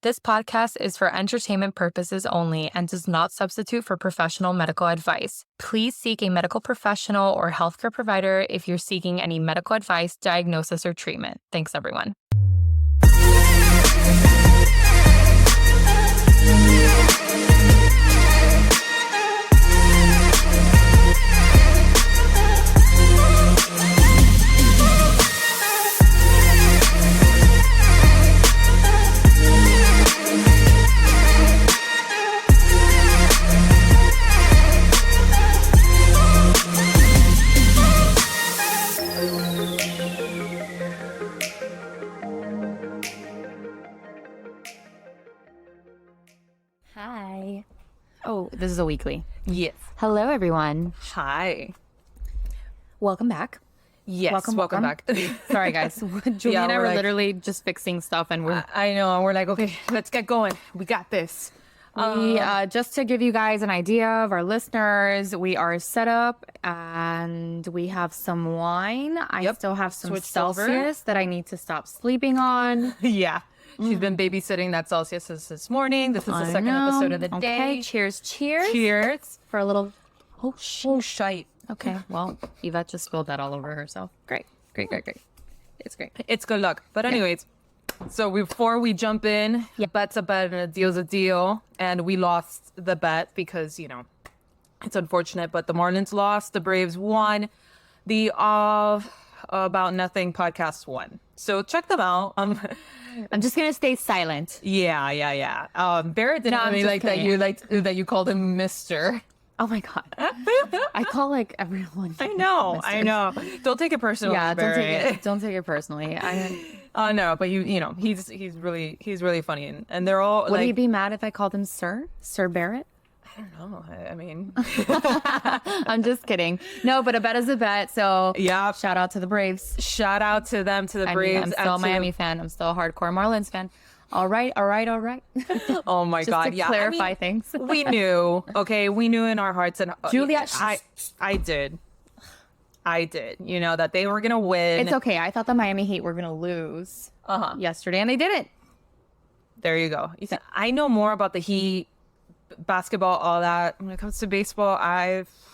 This podcast is for entertainment purposes only and does not substitute for professional medical advice. Please seek a medical professional or healthcare provider if you're seeking any medical advice, diagnosis, or treatment. Thanks, everyone. Hi. Oh, this is a weekly. Yes. Hello, everyone. Hi. Welcome back. Yes. Welcome back. Sorry, guys. Julie and I we're were like- literally just fixing stuff, and I know. And we're like, okay, let's get going. We got this. we just to give you guys an idea of our listeners, we are set up, and we have some wine. I Yep. still have some Switched over. Celsius that I need to stop sleeping on. Yeah. She's been babysitting that Celsius since this morning. This is the I second know. episode of the Okay, day. cheers, cheers. Cheers. For a little. Oh, shite. Okay, well, Yvette just spilled that all over herself. Great. It's great. It's good luck. But anyways, so before we jump in, bet's a bet and a deal's a deal. And we lost the bet because, it's unfortunate. But the Marlins lost. The Braves won. The About Nothing podcast won. So check them out. I'm just gonna stay silent. Yeah. Barrett didn't No, I'm really just like that. kidding. You called him Mister. Oh my god. I call like everyone. I know. Don't take it personally. Yeah, Barrett. don't take it personally. No, but he's really funny, and they're all Would like, he be mad if I called him Sir Barrett? I don't know. I mean, I'm just kidding. No, but a bet is a bet. So yeah. shout out to the Braves. Shout out to them, to the I mean, Braves. I'm still and a to- Miami fan. I'm still a hardcore Marlins fan. All right. Oh my Just God! to Yeah, clarify I mean, things. we knew. Okay, we knew in our hearts, and Julia, I did. That they were gonna win. It's okay. I thought the Miami Heat were gonna lose yesterday, and they didn't. There you go. I know more about the Heat, basketball, all that. When it comes to baseball,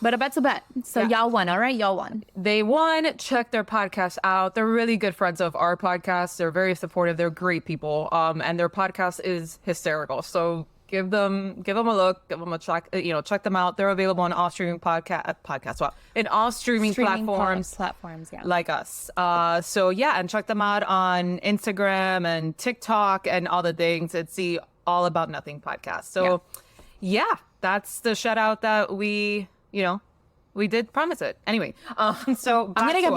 But a bet's a bet. So Yeah. y'all won. All right, y'all won. they won. Check their podcast out. They're really good friends of our podcast. They're very supportive. They're great people. And their podcast is hysterical. So give them a look. Give them a check. Check them out. They're available on all streaming podcasts. Well, in all streaming platforms. Platforms, yeah. Like us. And check them out on Instagram and TikTok and all the things. It's the All About Nothing podcast. So yeah, that's the shout out that we did promise it. Anyway, so I'm gonna get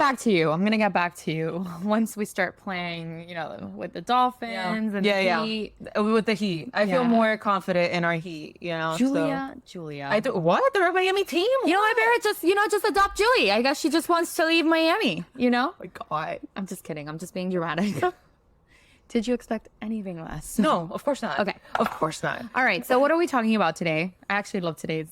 back to you. Once we start playing, with the Dolphins and the Heat. With the Heat. I feel Yeah. more confident in our Heat, Julia. I do. What? They're a Miami team? You know what, Barrett? Just adopt Julie. I guess she just wants to leave Miami, Oh my God. I'm just kidding. I'm just being dramatic. Did you expect anything less? No, of course not. Okay. Of course not. All right. So what are we talking about today? I actually love today's.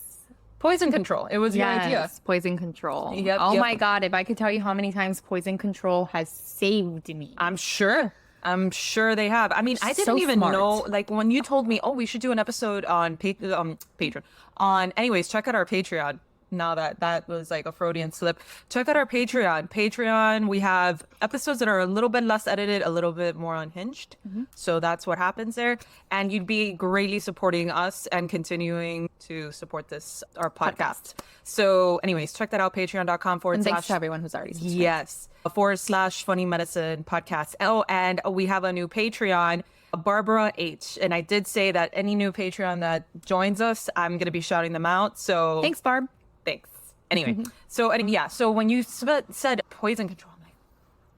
Poison control. It was your idea. Poison control. Yep, Oh yep. my God. If I could tell you how many times poison control has saved me. I'm sure they have. I mean, I So didn't even smart. know, like, when you told me, oh, we should do an episode on Patreon. Anyways, check out our Patreon. Now that was like a Freudian slip. Check out our Patreon. We have episodes that are a little bit less edited, a little bit more unhinged. So that's what happens there. And you'd be greatly supporting us and continuing to support our podcast. So anyways, check that out. Patreon.com And thanks / to everyone who's already subscribed. Yes. / Funny Medicine Podcast. Oh, and we have a new Patreon, Barbara H. And I did say that any new Patreon that joins us, I'm going to be shouting them out. So Thanks, Barb. thanks. Anyway, so when you said poison control, I'm like,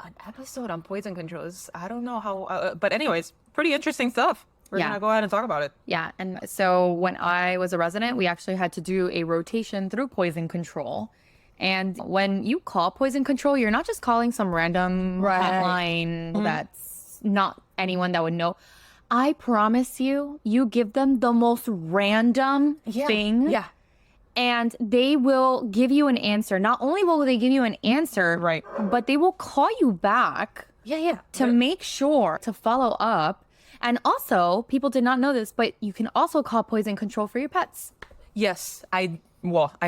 an episode on poison control is, I don't know how, but anyways, pretty interesting stuff. We're Yeah. going to go ahead and talk about it. Yeah. And so when I was a resident, we actually had to do a rotation through poison control. And when you call poison control, you're not just calling some random hotline that's not anyone that would know. I promise you, you give them the most random thing. Yeah. And they will give you an answer. Not only will they give you an answer, Right. but they will call you back Yeah. to make sure to follow up. And also, people did not know this, but you can also call poison control for your pets. Yes, I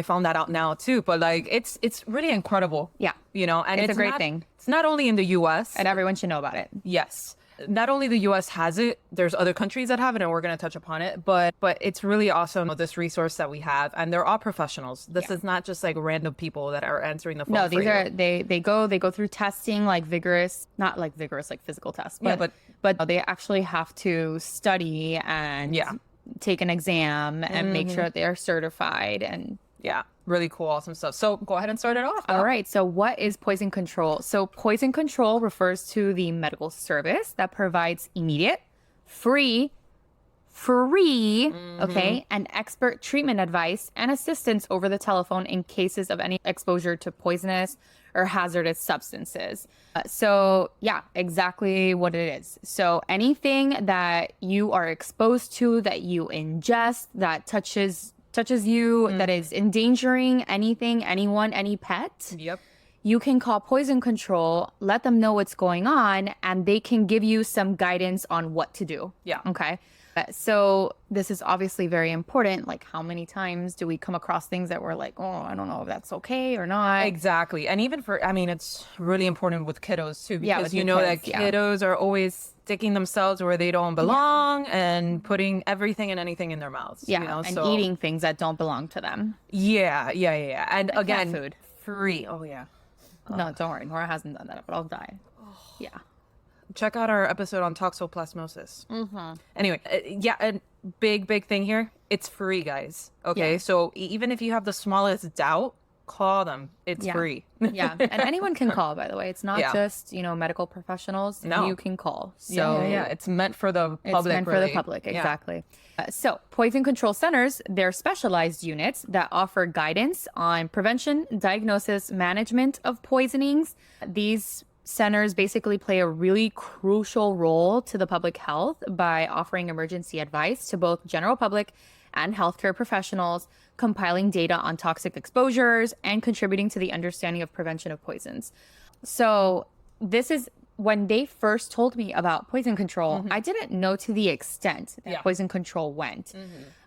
found that out now too, but like it's really incredible. Yeah. You know, and It's a great not- thing. It's not only in the US. And everyone should know about it. Yes. Not only the US has it, there's other countries that have it, and we're going to touch upon it, but it's really awesome, this resource that we have, and they're all professionals. This is not just like random people that are answering the phone. No, for these you. are they go through testing, like vigorous, not like vigorous like physical tests, but Yeah, but they actually have to study and Yeah. take an exam and make sure that they are certified. And Yeah, really cool, awesome stuff. So go ahead and start it off. all right, so what is poison control? So poison control refers to the medical service that provides immediate, free, okay, and expert treatment advice and assistance over the telephone in cases of any exposure to poisonous or hazardous substances. So yeah, exactly what it is. So anything that you are exposed to, that you ingest, that touches you, that is endangering anything, anyone, any pet, Yep. you can call poison control, let them know what's going on, and they can give you some guidance on what to do. Yeah. Okay. So this is obviously very important. Like, how many times do we come across things that we're like, oh, I don't know if that's okay or not? Exactly. And even it's really important with kiddos too, Yeah, because with you your know kids, that yeah. kiddos are always sticking themselves where they don't belong and putting everything and anything in their mouths. Yeah, You know? and So- eating things that don't belong to them. Yeah. And cat again, food. free. Oh, yeah. No, don't worry. Nora hasn't done that, but I'll die. Yeah. Check out our episode on toxoplasmosis. Anyway, yeah, a big thing here. It's free, guys. Okay, Yeah. so even if you have the smallest doubt, call them. It's Yeah. free. Yeah, and anyone can call, by the way. It's not Yeah. just, medical professionals. No. You can call. So yeah. It's meant for the it's public. meant for the really. public, Yeah. exactly. So poison control centers, they're specialized units that offer guidance on prevention, diagnosis, management of poisonings. These centers basically play a really crucial role to the public health by offering emergency advice to both general public and healthcare professionals, compiling data on toxic exposures, and contributing to the understanding of prevention of poisons. So this is when they first told me about poison control, I didn't know to the extent that Yeah. poison control went.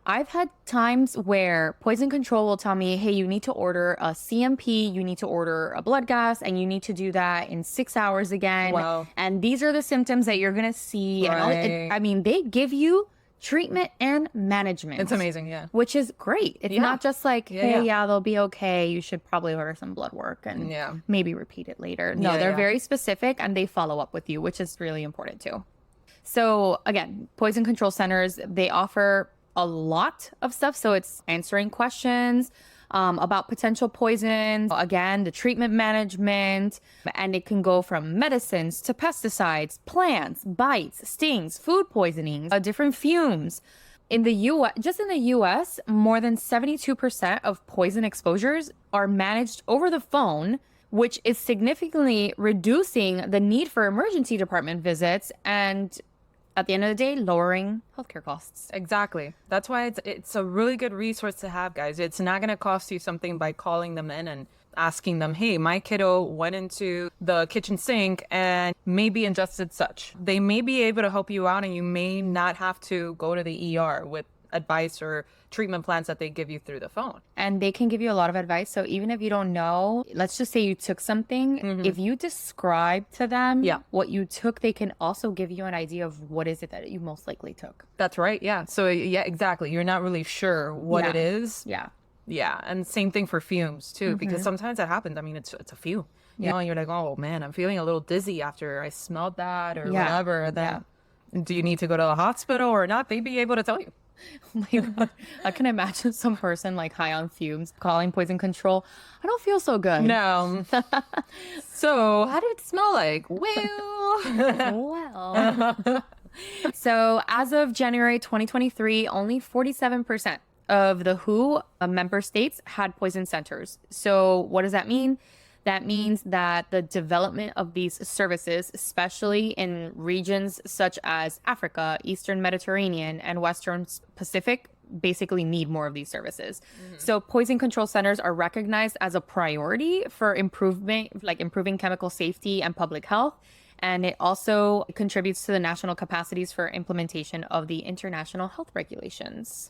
I've had times where poison control will tell me, hey, you need to order a CMP, you need to order a blood gas, and you need to do that in 6 hours again. Wow. And these are the symptoms that you're going to see. And Right. they give you treatment and management. It's amazing. Yeah. Which is great. It's Yeah. not just like, Yeah, hey, yeah. yeah, they'll be okay. You should probably order some blood work and Yeah. maybe repeat it later. No, Yeah, they're yeah. very specific and they follow up with you, which is really important too. So again, poison control centers, they offer a lot of stuff. So it's answering questions about potential poisons, again, the treatment management, and it can go from medicines to pesticides, plants, bites, stings, food poisonings, different fumes. In the US, just in the US, more than 72% of poison exposures are managed over the phone, which is significantly reducing the need for emergency department visits and, at the end of the day, lowering healthcare costs. Exactly. That's why it's a really good resource to have, guys. It's not going to cost you something by calling them in and asking them, hey, my kiddo went into the kitchen sink and maybe ingested such. They may be able to help you out, and you may not have to go to the ER with advice or treatment plans that they give you through the phone. And they can give you a lot of advice. So even if you don't know, let's just say you took something, if you describe to them Yeah. what you took, they can also give you an idea of what is it that you most likely took. That's right. Yeah. So, yeah, exactly. You're not really sure what Yeah. it is. Yeah. Yeah, and same thing for fumes too, because sometimes that happens. I mean, it's a fume, you know, and you're like, oh man, I'm feeling a little dizzy after I smelled that or Yeah. whatever. Then, do you need to go to the hospital or not? They'd be able to tell you. Oh my God. I can imagine some person like high on fumes calling poison control. I don't feel so good. No. So, how did it smell like? Well, Well. So as of January 2023, only 47% of the WHO member states had poison centers. So what does that mean? That means that the development of these services, especially in regions such as Africa, Eastern Mediterranean, and Western Pacific, basically need more of these services. So poison control centers are recognized as a priority for improving chemical safety and public health. And it also contributes to the national capacities for implementation of the international health regulations.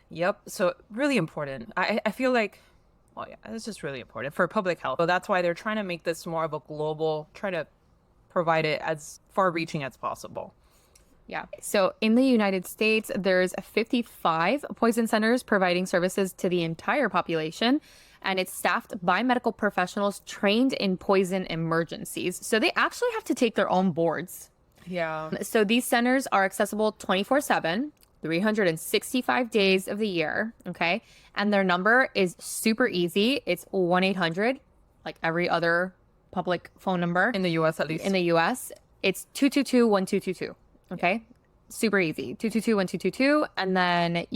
Yep. So really important. I feel like, well, yeah, it's just really important for public health. So that's why they're trying to make this more of a global, try to provide it as far reaching as possible. Yeah. So in the United States, there's 55 poison centers providing services to the entire population. And it's staffed by medical professionals trained in poison emergencies. So they actually have to take their own boards. Yeah. So these centers are accessible 24/7, 365 days of the year. Okay. And their number is super easy. It's 1-800, like every other public phone number In the US, at least. in the US. It's 222-1222. Okay. Super easy. 222-1222. And then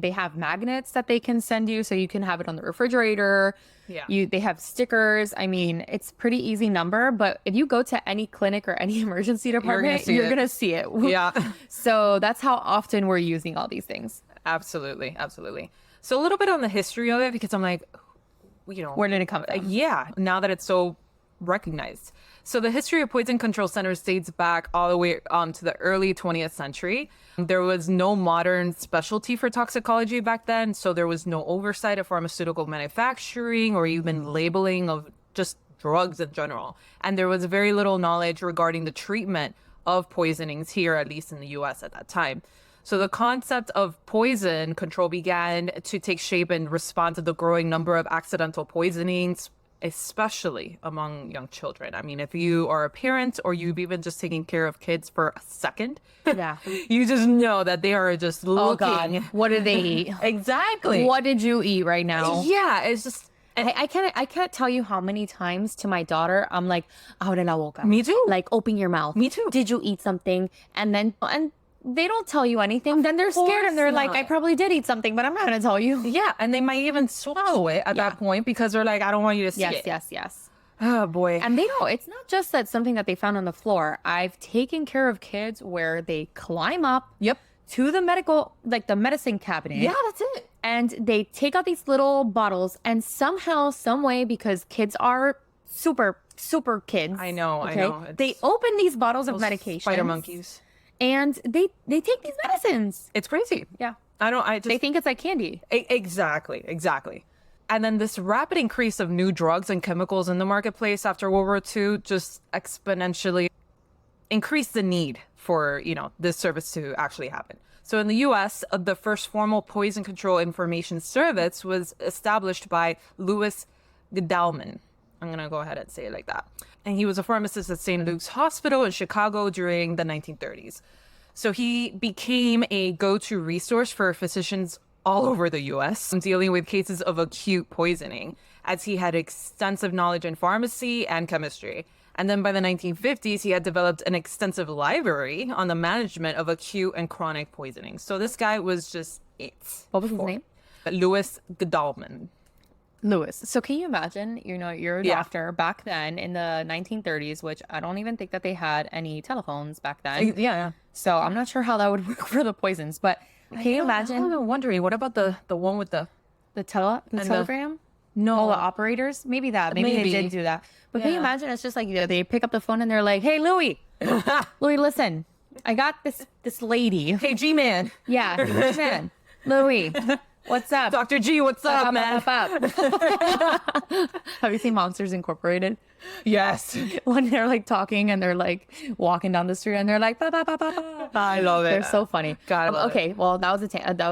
they have magnets that they can send you. So you can have it on the refrigerator. Yeah. They have stickers. I mean, it's pretty easy number, but if you go to any clinic or any emergency department, you're going to see it. Yeah. So that's how often we're using all these things. Absolutely. Absolutely. So a little bit on the history of it, because I'm like, Where did it come from? yeah, now that it's so recognized. So the history of poison control centers dates back all the way to the early 20th century. There was no modern specialty for toxicology back then, so there was no oversight of pharmaceutical manufacturing or even labeling of just drugs in general. And there was very little knowledge regarding the treatment of poisonings here, at least in the US at that time. So the concept of poison control began to take shape in response to the growing number of accidental poisonings, especially among young children. I mean, if you are a parent or you've even just taken care of kids for a second, Yeah. you just know that they are just looking. Oh God. What did they eat? Exactly. What did you eat right now? Yeah, it's just. I can't tell you how many times to my daughter I'm like, abre la boca. Me too. Like, open your mouth. Me too. Did you eat something? And they don't tell you anything. Then they're scared and they're like, not. I probably did eat something, but I'm not gonna tell you. Yeah, and they might even swallow it at that point because they're like, I don't want you to see it. Yes. Oh boy. And they don't. It's not just that something that they found on the floor. I've taken care of kids where they climb up. Yep. To the the medicine cabinet. Yeah, that's it. And they take out these little bottles, and somehow, some way, because kids are super kids. I know. They open these bottles of medication. Spider monkeys. And they take these medicines. It's crazy. Yeah. They They think it's like candy. Exactly. And then this rapid increase of new drugs and chemicals in the marketplace after World War II just exponentially increased the need for, this service to actually happen. So in the US, the first formal poison control information service was established by Louis Gedalman. I'm going to go ahead and say it like that. And he was a pharmacist at St. Luke's Hospital in Chicago during the 1930s. So he became a go-to resource for physicians all over the US dealing with cases of acute poisoning, as he had extensive knowledge in pharmacy and chemistry. And then by the 1950s, he had developed an extensive library on the management of acute and chronic poisoning. So this guy was just it. What was his name? Louis Gedalman. Lewis. So can you imagine, you're a doctor back then in the 1930s, which I don't even think that they had any telephones back then. Yeah. So I'm not sure how that would work for the poisons, but can you imagine I'm wondering, what about the one with the... the telegram? No. Oh, the operators? Maybe that. Maybe they did do that. But can you Yeah. imagine? It's just like they pick up the phone and they're like, "Hey, Louis, Louis, listen, I got this lady. Hey, G-Man. Yeah, man, Louis, what's up? Dr. G, what's up, man? Up. Have you seen Monsters Incorporated? Yes. When they're like talking and they're like walking down the street and they're like, ba, ba, ba, ba, ba. I love it. They're so funny. God, I love okay, well, that was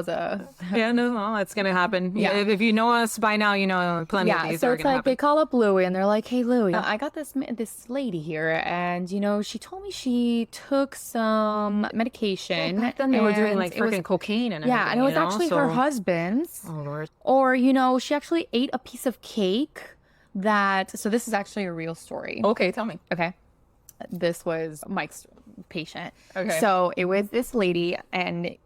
a Yeah, no, that's going to happen. Yeah. If you know us by now, you know plenty of yeah. these So are it's going to like they happen. call up Louie and they're like, "Hey, Louie, I got this lady here, and she told me she took some medication. Back then they were doing and like it was- freaking cocaine and yeah, and it was actually her husband's, Oh, Lord. or she actually ate a piece of cake that. So this is actually a real story. Okay, tell me. Okay. This was Mike's patient. Okay. So it was this lady, and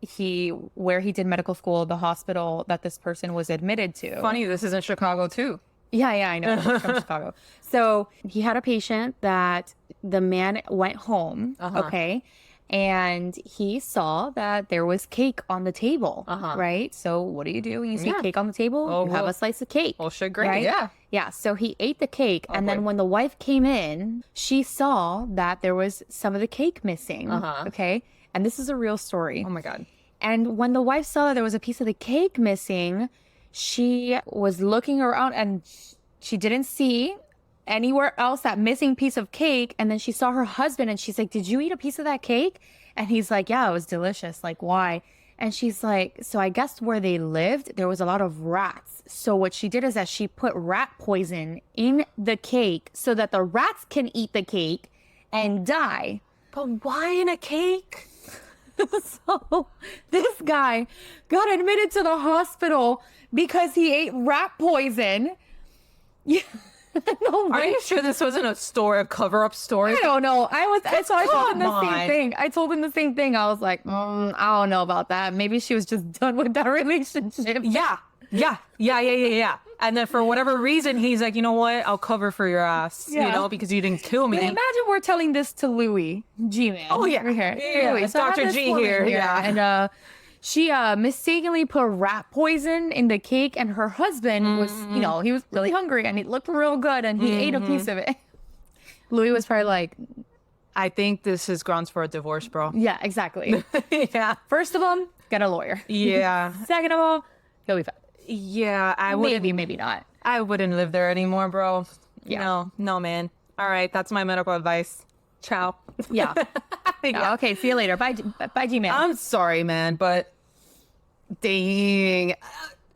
where he did medical school, the hospital that this person was admitted to. Funny, this is in Chicago too. Yeah, I know. He's from Chicago. So he had a patient that the man went home, okay, and he saw that there was cake on the table, right? So what do you do when you see cake on the table? Oh, you have well. a slice of cake. Well, shit, great. right? Yeah. Yeah, so he ate the cake, and then boy. when the wife came in, she saw that there was some of the cake missing. Okay, and this is a real story. Oh my God. And when the wife saw that there was a piece of the cake missing, she was looking around and she didn't see anywhere else that missing piece of cake. And then she saw her husband and she's like, "Did you eat a piece of that cake?" And he's like, "Yeah, it was delicious. Like, why?" And she's like, "So I guess where they lived, there was a lot of rats. So what she did is that she put rat poison in the cake so that the rats can eat the cake and die." But why in a cake? So this guy got admitted to the hospital because he ate rat poison. Yeah. No Are way. you sure this wasn't a cover-up story? I don't know. So I told him the Come same on. thing. I told him the same thing. I was like, I don't know about that. Maybe she was just done with that relationship. Yeah. And then for whatever reason, he's like, you know what? I'll cover for your ass, you Yeah. know, because you didn't kill me. But imagine we're telling this to Louis G Man. Oh, yeah. We're here. Yeah, Louis, it's so I have Dr. this G woman here, yeah. And she mistakenly put rat poison in the cake, and her husband was, you know, he was really hungry and it looked real good, and he ate a piece of it. Louis was probably like, I think this is grounds for a divorce, bro. yeah, exactly. Yeah. First of all, get a lawyer. Yeah. Second of all, he'll be fine. Yeah. I wouldn't, Maybe not. I wouldn't live there anymore, bro. Yeah. No, man. All right. That's my medical advice. Ciao. Yeah. Yeah. Okay, see you later. Bye, G Man. I'm sorry, man, but dang.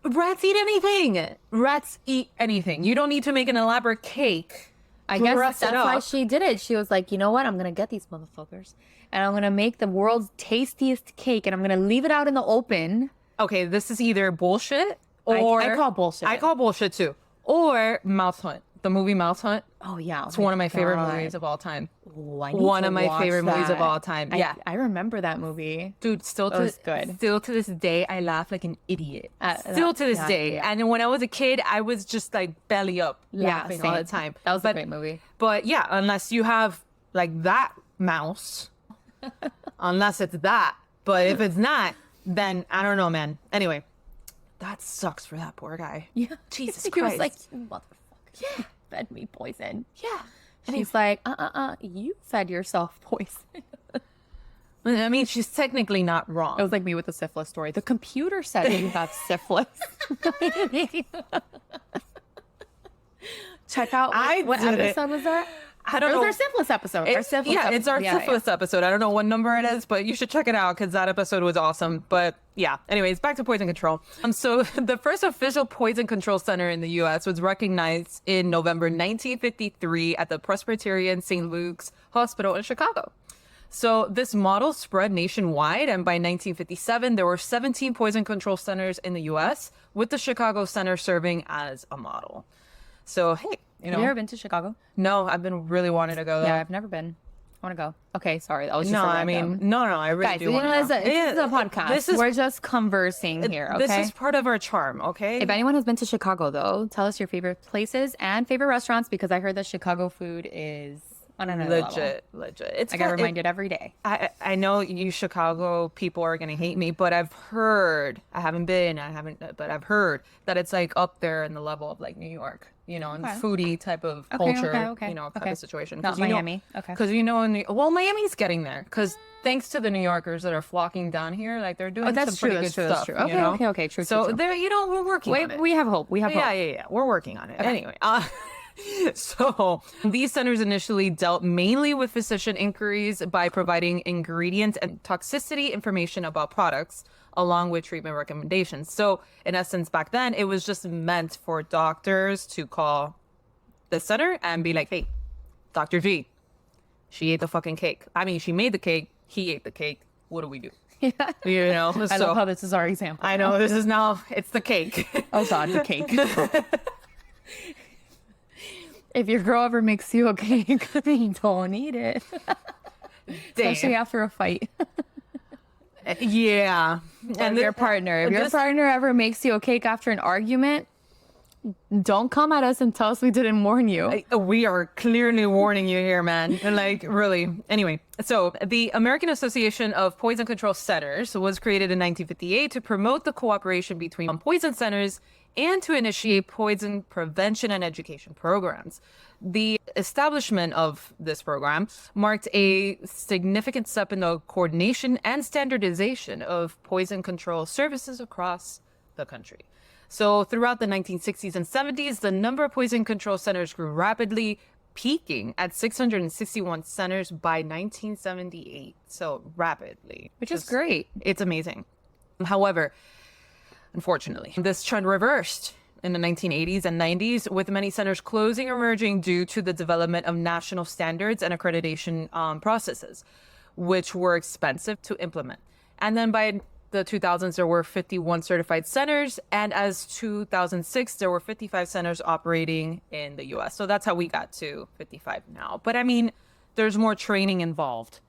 Rats eat anything. Rats eat anything. You don't need to make an elaborate cake. I guess dress it that's why up. she did it. She was like, you know what? I'm going to get these motherfuckers and I'm going to make the world's tastiest cake and I'm going to leave it out in the open. Okay, this is either bullshit or I call bullshit. I call bullshit too. Or Mouse Hunt. The movie Mouse Hunt. Oh, yeah. It's one of my favorite movies of all time. I need One to of my watch favorite movies of that. all time. Yeah. I remember that movie. Dude, That was good. still to this day, I laugh like an idiot. That- Still to this yeah, day. yeah. And when I was a kid, I was just like belly up laughing all the same. time. That was a But- great movie. But yeah, unless you have like that mouse, unless it's that. But if it's not, then I don't know, man. Anyway, that sucks for that poor guy. Yeah. Jesus He Christ. was like, you motherfucker. Yeah. Fed me poison. Yeah. And he's like, you fed yourself poison. I mean, she's technically not wrong. It was like me with the syphilis story. The computer said you have syphilis. Check out what did it. episode was that? I It don't was know. our syphilis episode. It's our yeah, syphilis episode. I don't know what number it is, but you should check it out because that episode was awesome. But yeah, anyways, back to poison control. So the first official poison control center in the U.S. was recognized in November 1953 at the Presbyterian St. Luke's Hospital in Chicago. So this model spread nationwide, and by 1957, there were 17 poison control centers in the U.S., with the Chicago Center serving as a model. So hey, Have you ever been to Chicago? no, I've been really wanting to go there. Yeah, I've never been. I want to go. Okay, sorry. That was just No, a I mean, random- no, I really guys, do you want know, to this is a podcast. This is We're just conversing here, okay? This is part of our charm, okay? If anyone has been to Chicago, though, tell us your favorite places and favorite restaurants because I heard that Chicago food is on another level. legit. It's I get fun- reminded every day. I know you Chicago people are gonna hate me, but I've heard. I haven't been. But I've heard that it's like up there in the level of like New York, you know, and Okay. foodie type of Okay, culture, okay. you know, type Okay. of situation. Not 'Cause you know- Miami. Okay. Because you know, Miami's getting there. Because thanks to the New Yorkers that are flocking down here, like they're doing that's some true, pretty that's good true, that's stuff. true. you Okay, know? okay, okay, true, So true. there, we're working on it. We have hope. We have hope. Yeah. We're working on it. Anyway, so these centers initially dealt mainly with physician inquiries by providing ingredient and toxicity information about products along with treatment recommendations. So in essence, back then, it was just meant for doctors to call the center and be like, hey, Dr. G, she ate the fucking cake. I mean, she made the cake. He ate the cake. What do we do? Yeah. You know, I love how this is our example. I know this is now, it's the cake. Oh God, the cake. If your girl ever makes you a cake, don't eat it. Especially after a fight. Yeah. And your partner. If your this- partner ever makes you a cake after an argument, don't come at us and tell us we didn't warn you. We are clearly warning you here, man. And like, really. Anyway, so the American Association of Poison Control Centers was created in 1958 to promote the cooperation between poison centers and to initiate poison prevention and education programs. The establishment of this program marked a significant step in the coordination and standardization of poison control services across the country. So throughout the 1960s and 70s, the number of poison control centers grew rapidly, peaking at 661 centers by 1978. So rapidly. Which is great. It's amazing. However, unfortunately, this trend reversed in the 1980s and 90s, with many centers closing or merging due to the development of national standards and accreditation processes, which were expensive to implement. And then by the 2000s, there were 51 certified centers, and as 2006, there were 55 centers operating in the US. So that's how we got to 55 now. But I mean, there's more training involved.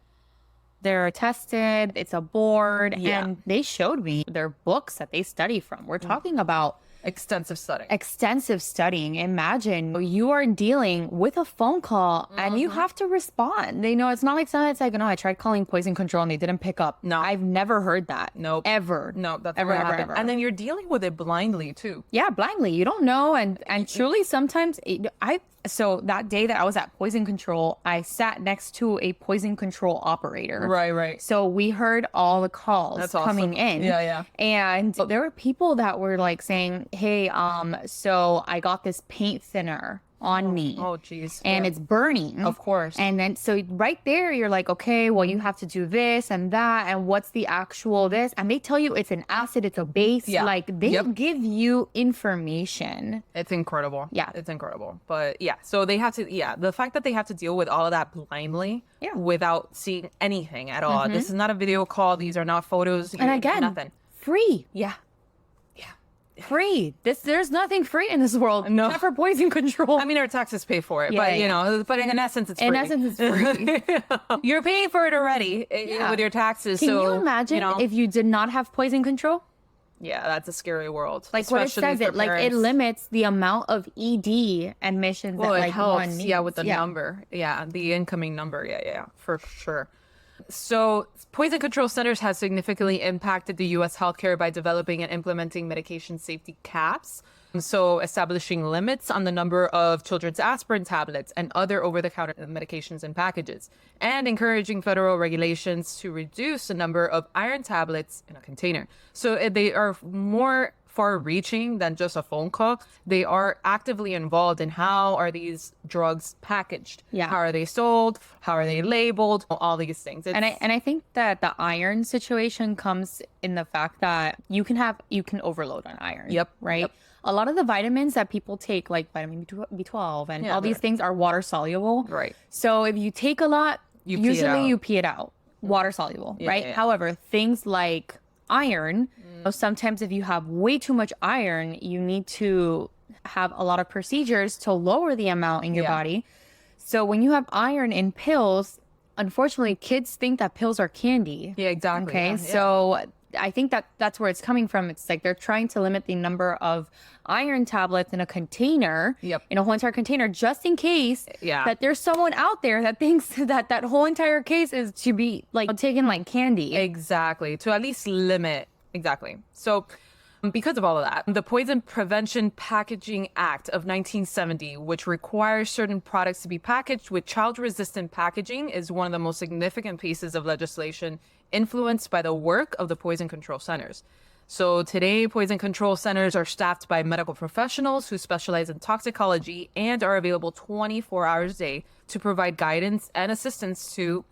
They're tested, it's a board, Yeah. and they showed me their books that they study from. We're talking about Extensive study. extensive studying. Imagine you are dealing with a phone call and you have to respond. They know it's not like something. It's like, no, I tried calling poison control and they didn't pick up. No. I've never heard that. Nope. Ever. No, that's ever, what ever, happened. ever. And then you're dealing with it blindly too. Yeah, blindly. You don't know. And truly sometimes so that day that I was at poison control, I sat next to a poison control operator. Right. So we heard all the calls That's awesome. coming in. Yeah. And there were people that were like saying, hey, so I got this paint thinner on me. Oh, geez. And Yeah. it's burning. Of course. And then so right there, you're like, okay, well, you have to do this and that. And what's the actual this? And they tell you it's an acid, it's a base. Yeah. Like they Yep. give you information. It's incredible. Yeah. It's incredible. But yeah, so they have to, the fact that they have to deal with all of that blindly Yeah. without seeing anything at all. This is not a video call. These are not photos. And again, nothing. free. Yeah. Free. There's nothing free in this world. No. Except for poison control. I mean, our taxes pay for it, Yeah, but yeah. you know, but in essence, it's free. In essence, it's free. You're paying for it already Yeah. with your taxes. Can so you imagine know, if you did not have poison control? yeah, that's a scary world. Like what it especially says, for it like it parents. limits the amount of ED admissions Well, that it like helps. one needs. Yeah, with the number. Yeah, the incoming number. Yeah, for sure. So, poison control centers has significantly impacted the U.S. healthcare by developing and implementing medication safety caps. So, establishing limits on the number of children's aspirin tablets and other over-the-counter medications and packages, and encouraging federal regulations to reduce the number of iron tablets in a container. So, they are more far-reaching than just a phone call. They are actively involved in how are these drugs packaged? Yeah. How are they sold? How are they labeled? All these things. And I think that the iron situation comes in the fact that you can overload on iron. Yep, Right. yep. A lot of the vitamins that people take, like vitamin B12 and Yeah, all these they're- things, are water soluble. Right. So if you take a lot, You pee it usually out. you pee it out. Water soluble, right? yeah. However, things like iron, sometimes if you have way too much iron, you need to have a lot of procedures to lower the amount in your Yeah. body. So when you have iron in pills, unfortunately, kids think that pills are candy. Yeah, exactly. Okay, Yeah. so I think that that's where it's coming from. It's like they're trying to limit the number of iron tablets in a container, Yep. in a whole entire container, just in case Yeah. that there's someone out there that thinks that that whole entire case is to be like taken like candy. Exactly. To at least limit. Exactly. So, because of all of that, the Poison Prevention Packaging Act of 1970, which requires certain products to be packaged with child-resistant packaging, is one of the most significant pieces of legislation influenced by the work of the poison control centers. So today, poison control centers are staffed by medical professionals who specialize in toxicology and are available 24 hours a day to provide guidance and assistance to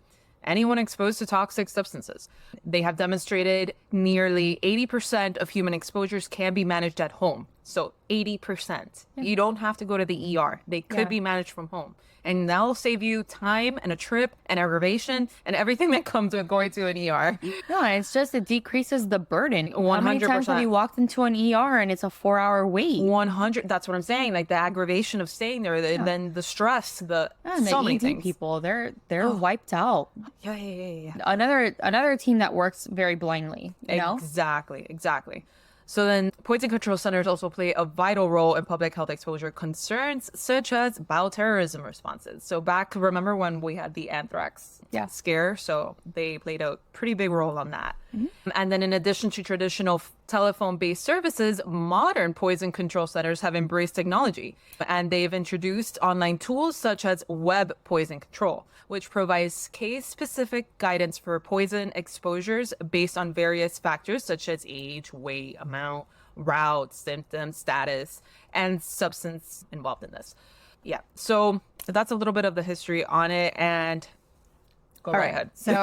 anyone exposed to toxic substances. They have demonstrated nearly 80% of human exposures can be managed at home. So 80%. You don't have to go to the ER. They could be managed from home. And that'll save you time and a trip and aggravation and everything that comes with going to an ER. No, it's just it decreases the burden. How many times have 100%. you walked into an ER and it's a 4-hour wait? 100. That's what I'm saying. Like the aggravation of staying there, then the stress, And so the many ED things. people, they're wiped out. Yeah. Another team that works very blindly, you know? Exactly. So then poison control centers also play a vital role in public health exposure concerns such as bioterrorism responses. So remember when we had the anthrax scare? So they played a pretty big role on that. And then in addition to traditional telephone-based services, modern poison control centers have embraced technology, and they've introduced online tools such as web poison control, which provides case-specific guidance for poison exposures based on various factors such as age, weight, amount, route, symptoms, status, and substance involved in this. Yeah, so that's a little bit of the history on it, and go right ahead. So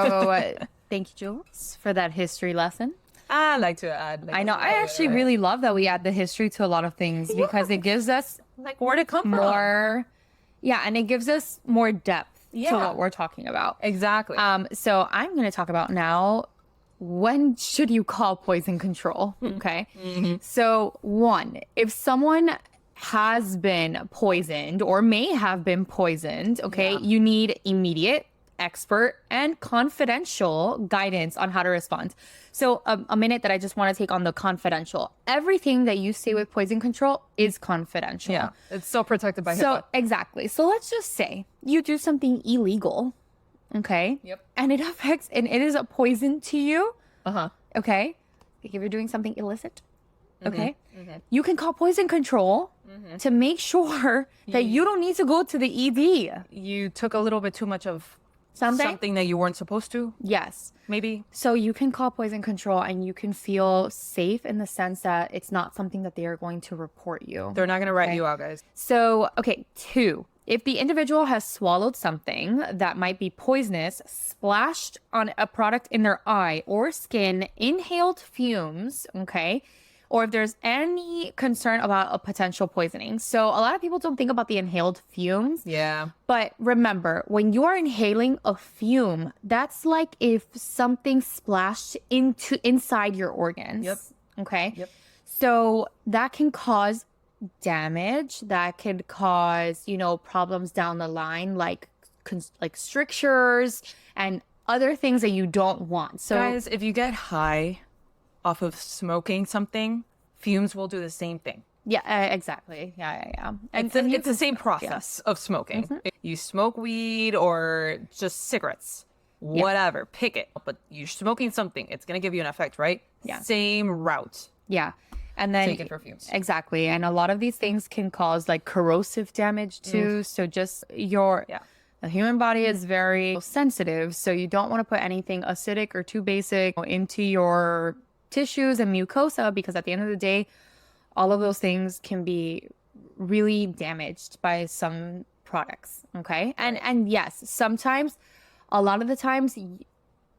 thank you, Jules, for that history lesson. I like to add. I know. I actually really love that we add the history to a lot of things because it gives us like where to come from. more. Yeah, and it gives us more depth to Yeah. what we're talking about. Exactly. So I'm going to talk about now, when should you call poison control? Okay. So one, if someone has been poisoned or may have been poisoned, okay, you need immediate, expert, and confidential guidance on how to respond. So a minute that I just want to take on the confidential. Everything that you say with poison control is confidential. Yeah, it's so protected by HIPAA. So exactly. So let's just say you do something illegal, okay? Yep. And it affects, and it is a poison to you, Uh-huh. okay? Like if you're doing something illicit, okay? You can call poison control to make sure that you don't need to go to the ED. You took a little bit too much of Something? that you weren't supposed to, Yes. maybe. So you can call poison control and you can feel safe in the sense that it's not something that they are going to report you. They're not going to write you out, guys. So, okay, 2. If the individual has swallowed something that might be poisonous, splashed on a product in their eye or skin, inhaled fumes, okay, or if there's any concern about a potential poisoning. So a lot of people don't think about the inhaled fumes. Yeah. But remember, when you are inhaling a fume, that's like if something splashed inside your organs. Yep. Okay. Yep. So that can cause damage. That could cause, problems down the line, like strictures and other things that you don't want. So Guys, if you get high off of smoking something, fumes will do the same thing. yeah, exactly. Yeah. And It's the same process of smoking. You smoke weed or just cigarettes, whatever, pick it. But you're smoking something, it's going to give you an effect, right? Yeah. Same route. yeah. And then Take it for fumes. Exactly. And a lot of these things can cause like corrosive damage too. So just the human body is very sensitive. So you don't want to put anything acidic or too basic into your tissues and mucosa, because at the end of the day, all of those things can be really damaged by some products. Okay. And yes, sometimes, a lot of the times,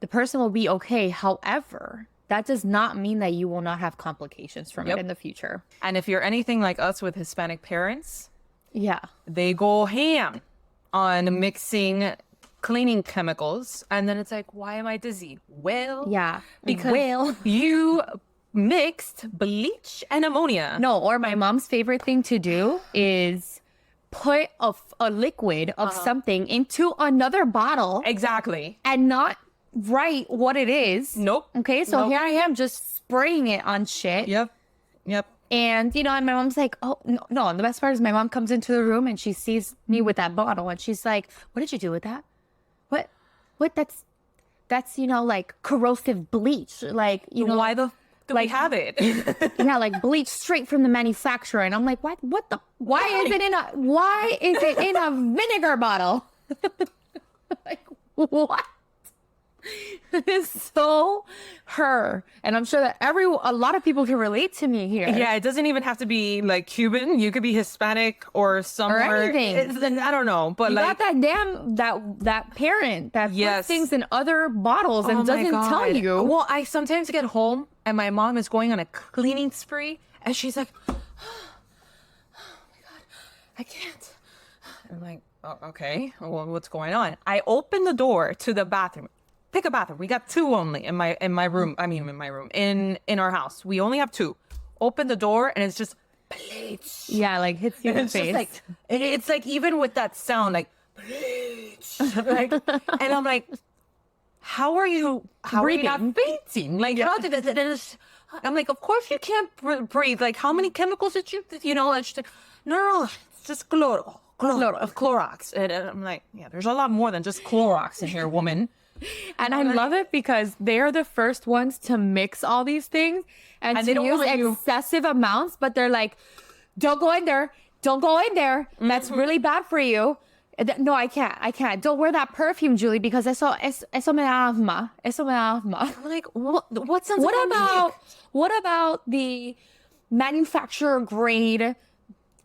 the person will be okay. However, that does not mean that you will not have complications from it in the future. And if you're anything like us with Hispanic parents, Yeah. they go ham on mixing cleaning chemicals. And then it's like, why am I dizzy? Well, Yeah. because you mixed bleach and ammonia. No, or my mom's favorite thing to do is put a liquid of something into another bottle Exactly. and not write what it is. Nope. Okay, so Nope. here I am just spraying it on shit. Yep. And, and my mom's like, oh, no. And the best part is my mom comes into the room and she sees me with that bottle and she's like, what did you do with that? What? That's like corrosive bleach. Like, Why do we have it? yeah, like bleach straight from the manufacturer. And I'm like, why is it in a vinegar bottle? Like, what? It is so her. And I'm sure that a lot of people can relate to me here. Yeah, it doesn't even have to be like Cuban. You could be Hispanic or somewhere. anything. I don't know, but You like got that parent that Yes. puts things in other bottles and oh my doesn't tell God. you. Well, I sometimes get home and my mom is going on a cleaning spree, and she's like, "Oh my God, I can't." I'm like, oh, "Okay, well, what's going on?" I open the door to the bathroom. Pick a bathroom. We got 2 only in my room. I mean, in my room in our house. We only have 2. Open the door and it's just bleach. Yeah, like hits you in the It's just face. like it's like even with that sound, like bleach. Like, and I'm like, how are you not fainting? Like, how did it? I'm like, of course you can't breathe. Like, how many chemicals did you, and she's like, no, it's just Clorox. And I'm like, yeah, there's a lot more than just Clorox in here, woman. And I love it because they are the first ones to mix all these things and they to don't use want you- excessive amounts, but they're like, don't go in there. Don't go in there. That's really bad for you. No, I can't. Don't wear that perfume, Julie, because eso me da asma. Eso me da asma. I'm like, what sounds What about the manufacturer grade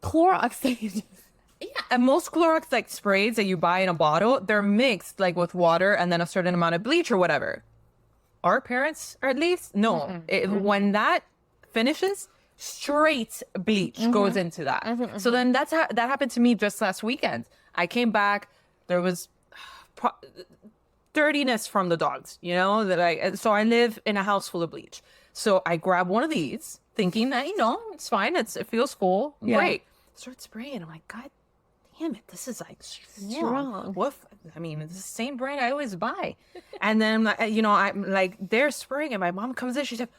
Clorox? Yeah, and most Clorox like sprays that you buy in a bottle, they're mixed like with water and then a certain amount of bleach or whatever. Our parents, or at least, no. When that finishes, straight bleach goes into that. So then that happened to me just last weekend. I came back, there was dirtiness from the dogs, so I live in a house full of bleach. So I grab one of these, thinking that, it's fine, it feels cool, great. Start spraying. I'm like, God damn it, this is like strong. I mean, it's the same brand I always buy. And then, I'm like, they're spraying, and my mom comes in. She's like,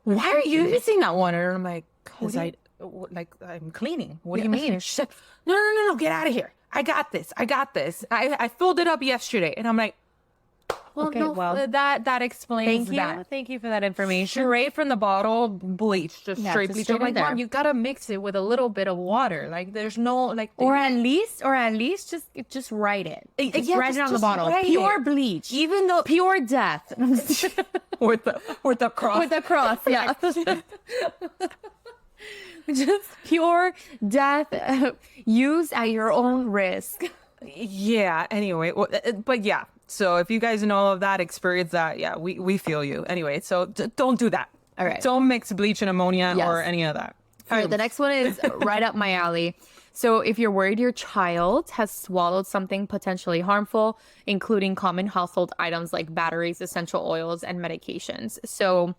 why are you using that one? And I'm like, because I'm cleaning. What do you mean? And she said, no, get out of here. I got this. I filled it up yesterday. And I'm like, that explains that. Thank you for that information. Straight from the bottle, bleach, just straight just bleach. straight I'm like, in there. Mom, you gotta mix it with a little bit of water. Like, there's no like, Or at least just write it. Just write it on the just bottle. write Pure it. bleach. Even though Pure death. with the cross. With a cross, yeah. Just pure death used at your own risk. Yeah. Anyway, but yeah. So if you guys know of that, experience that, yeah, we feel you. Anyway, so don't do that. All right. Don't mix bleach and ammonia or any of that. All right, the next one is right up my alley. So if you're worried your child has swallowed something potentially harmful, including common household items like batteries, essential oils, and medications. So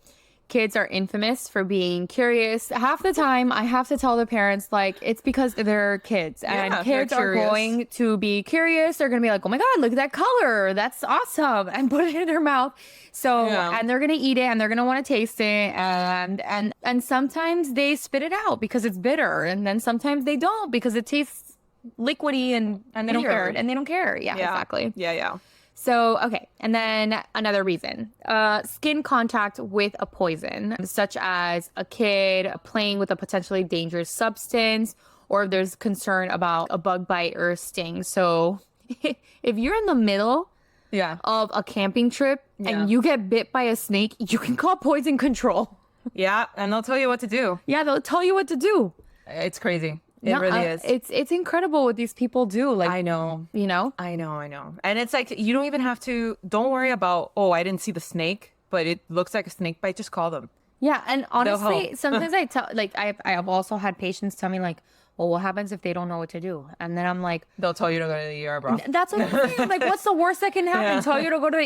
kids are infamous for being curious. Half the time, I have to tell the parents, like, it's because they're kids. And Yeah, kids they're are curious. going to be curious. They're going to be like, oh my God, look at that color. That's awesome. And put it in their mouth. So, and they're going to eat it and they're going to want to taste it. And sometimes they spit it out because it's bitter. And then sometimes they don't because it tastes liquidy and they don't care. weird, and they don't care. Yeah, exactly. Yeah. So, okay. And then another reason, skin contact with a poison, such as a kid playing with a potentially dangerous substance, or if there's concern about a bug bite or a sting. So if you're in the middle of a camping trip and you get bit by a snake, you can call poison control. Yeah. And they'll tell you what to do. Yeah, they'll tell you what to do. It's crazy. It really is. It's incredible what these people do. Like, I know. I know. And it's like, you don't even have to, don't worry about, I didn't see the snake, but it looks like a snake bite. Just call them. Yeah. And honestly, help. sometimes I tell, like, I have also had patients tell me, like, well, what happens if they don't know what to do? And then I'm like, They'll tell you to go to the ER, bro. that's what I'm saying. Like, what's the worst that can happen? Tell you to go to the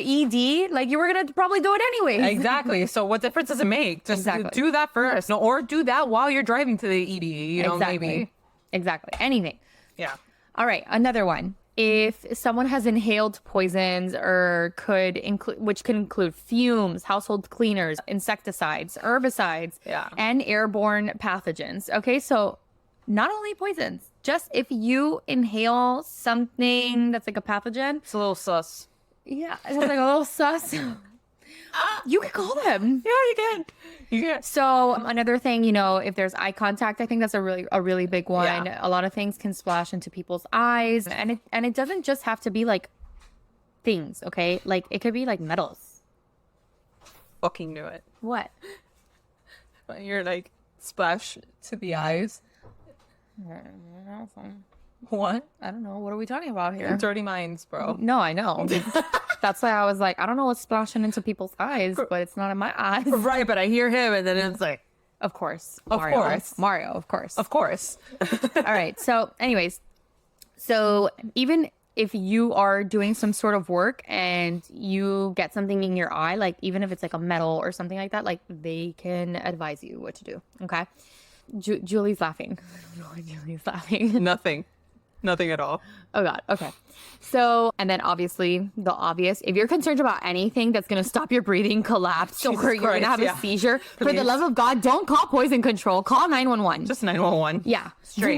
ED? Like, you were going to probably do it anyway. Exactly. So what difference does it make? Just Exactly. do that first. No, or do that while you're driving to the ED, maybe. Exactly. Anything. Yeah. All right. Another one. If someone has inhaled poisons or which could include fumes, household cleaners, insecticides, herbicides, and airborne pathogens. Okay. So not only poisons, just if you inhale something that's like a pathogen. It's a little sus. Yeah. It's like a little sus. You can call them. Yeah, you can. So another thing, if there's eye contact, I think that's a really big one. Yeah. A lot of things can splash into people's eyes, and it doesn't just have to be like things, okay? Like it could be like metals. Fucking knew it. What? You're like splash to the eyes. What? I don't know. What are we talking about here? Dirty minds, bro. No, I know. That's why I was like, I don't know what's splashing into people's eyes, but it's not in my eyes. Right, but I hear him, and then it's like, Of course. Of course. Mario, of course. of course. All right. So anyways, even if you are doing some sort of work and you get something in your eye, like even if it's like a metal or something like that, like they can advise you what to do. Okay. Julie's laughing. I don't know why Julie's laughing. Nothing. Nothing at all. Oh God. Okay. So, and then obviously the obvious, if you're concerned about anything that's going to stop your breathing, collapse, Jesus or you're going to Christ, have yeah. a seizure, for the Please. love of God, don't call poison control. Call 911. Just 911. yeah. Straight.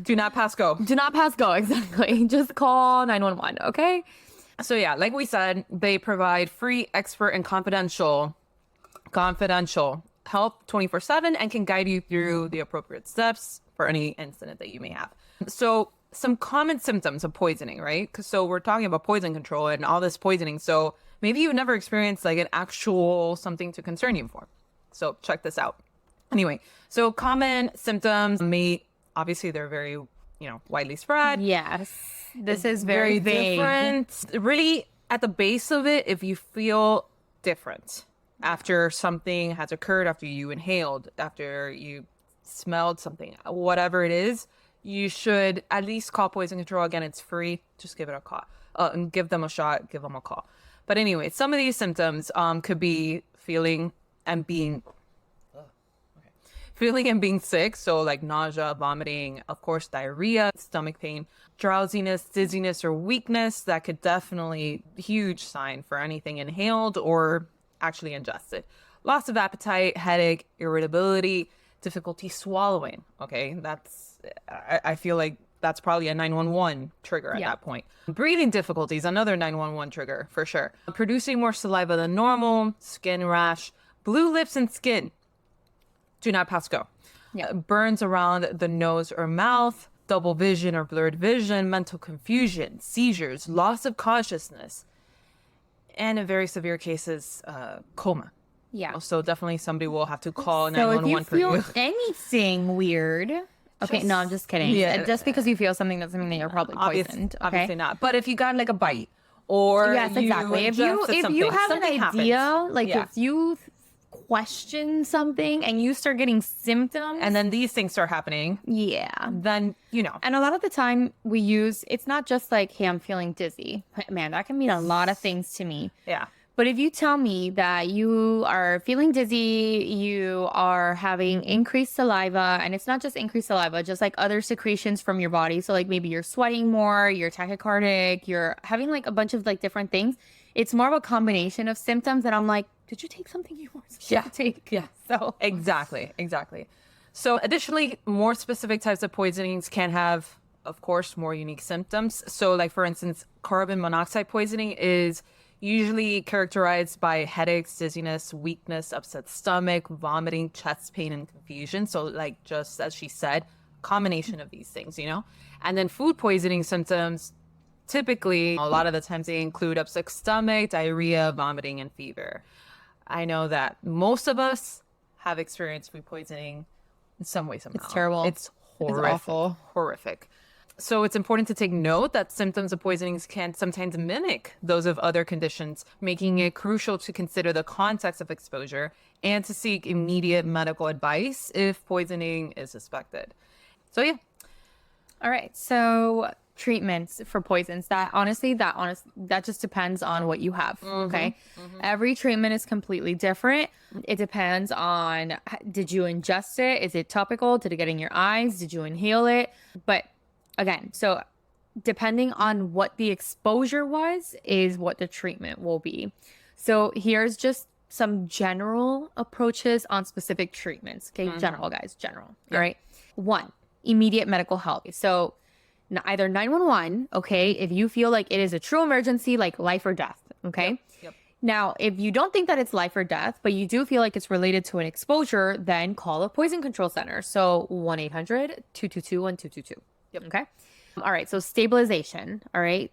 Do not pass go. Do not pass go. Exactly. Just call 911. Okay. So yeah, like we said, they provide free, expert, and confidential help 24/7 and can guide you through the appropriate steps for any incident that you may have. So some common symptoms of poisoning, right? So we're talking about poison control and all this poisoning. So maybe you've never experienced like an actual something to concern you for. So check this out. Anyway, so common symptoms obviously they're very, widely spread. Yes. This is very vague. Different. Really, at the base of it, if you feel different after something has occurred, after you inhaled, after you smelled something, whatever it is, you should at least call poison control. Again, it's free. Just give it a call. And give them a shot. Give them a call. But anyway, some of these symptoms could be feeling and being sick, so like nausea, vomiting, of course, diarrhea, stomach pain, drowsiness, dizziness, or weakness. That could definitely huge sign for anything inhaled or actually ingested. Loss of appetite, headache, irritability, difficulty swallowing. Okay, I feel like that's probably a 911 trigger at that point. Breathing difficulties, another 911 trigger for sure. Producing more saliva than normal, skin rash, blue lips and skin. Do not pass go. Burns around the nose or mouth, double vision or blurred vision, mental confusion, seizures, loss of consciousness, and in very severe cases, coma. Yeah. So definitely somebody will have to call So if 911 you for feel you. anything weird, okay, no, I'm just kidding. Yeah. Just because you feel something doesn't mean that you're probably poisoned. Okay. Obviously not. But if you got like a bite or Yes, exactly. If you have an idea, like if you question something and you start getting symptoms, and then these things start happening, then And a lot of the time we use, it's not just like, hey, I'm feeling dizzy. Man, that can mean a lot of things to me. Yeah. But if you tell me that you are feeling dizzy, you are having increased saliva, and it's not just increased saliva, just like other secretions from your body. So like maybe you're sweating more, you're tachycardic, you're having like a bunch of like different things. It's more of a combination of symptoms that I'm like, did you take something you weren't supposed to take? Yeah. So Exactly. So additionally, more specific types of poisonings can have, of course, more unique symptoms. So like, for instance, carbon monoxide poisoning is usually characterized by headaches, dizziness, weakness, upset stomach, vomiting, chest pain, and confusion. So like, just as she said, combination of these things, And then food poisoning symptoms, typically, a lot of the times they include upset stomach, diarrhea, vomiting, and fever. I know that most of us have experienced food poisoning in some way, somehow. It's terrible. It's horrific. It's awful. Horrific. So it's important to take note that symptoms of poisonings can sometimes mimic those of other conditions, making it crucial to consider the context of exposure and to seek immediate medical advice if poisoning is suspected. So yeah. all right. So treatments for poisons, that just depends on what you have. Okay. Every treatment is completely different. It depends on, did you ingest it? Is it topical? Did it get in your eyes? Did you inhale it? But again, so depending on what the exposure was is what the treatment will be. So here's just some general approaches on specific treatments. Okay. General, guys, general. All right. 1, immediate medical help. So either 911, okay, if you feel like it is a true emergency, like life or death, okay? Yep. Now, if you don't think that it's life or death, but you do feel like it's related to an exposure, then call a poison control center. So 1-800-222-1222. Yep. Okay? All right, so stabilization, all right?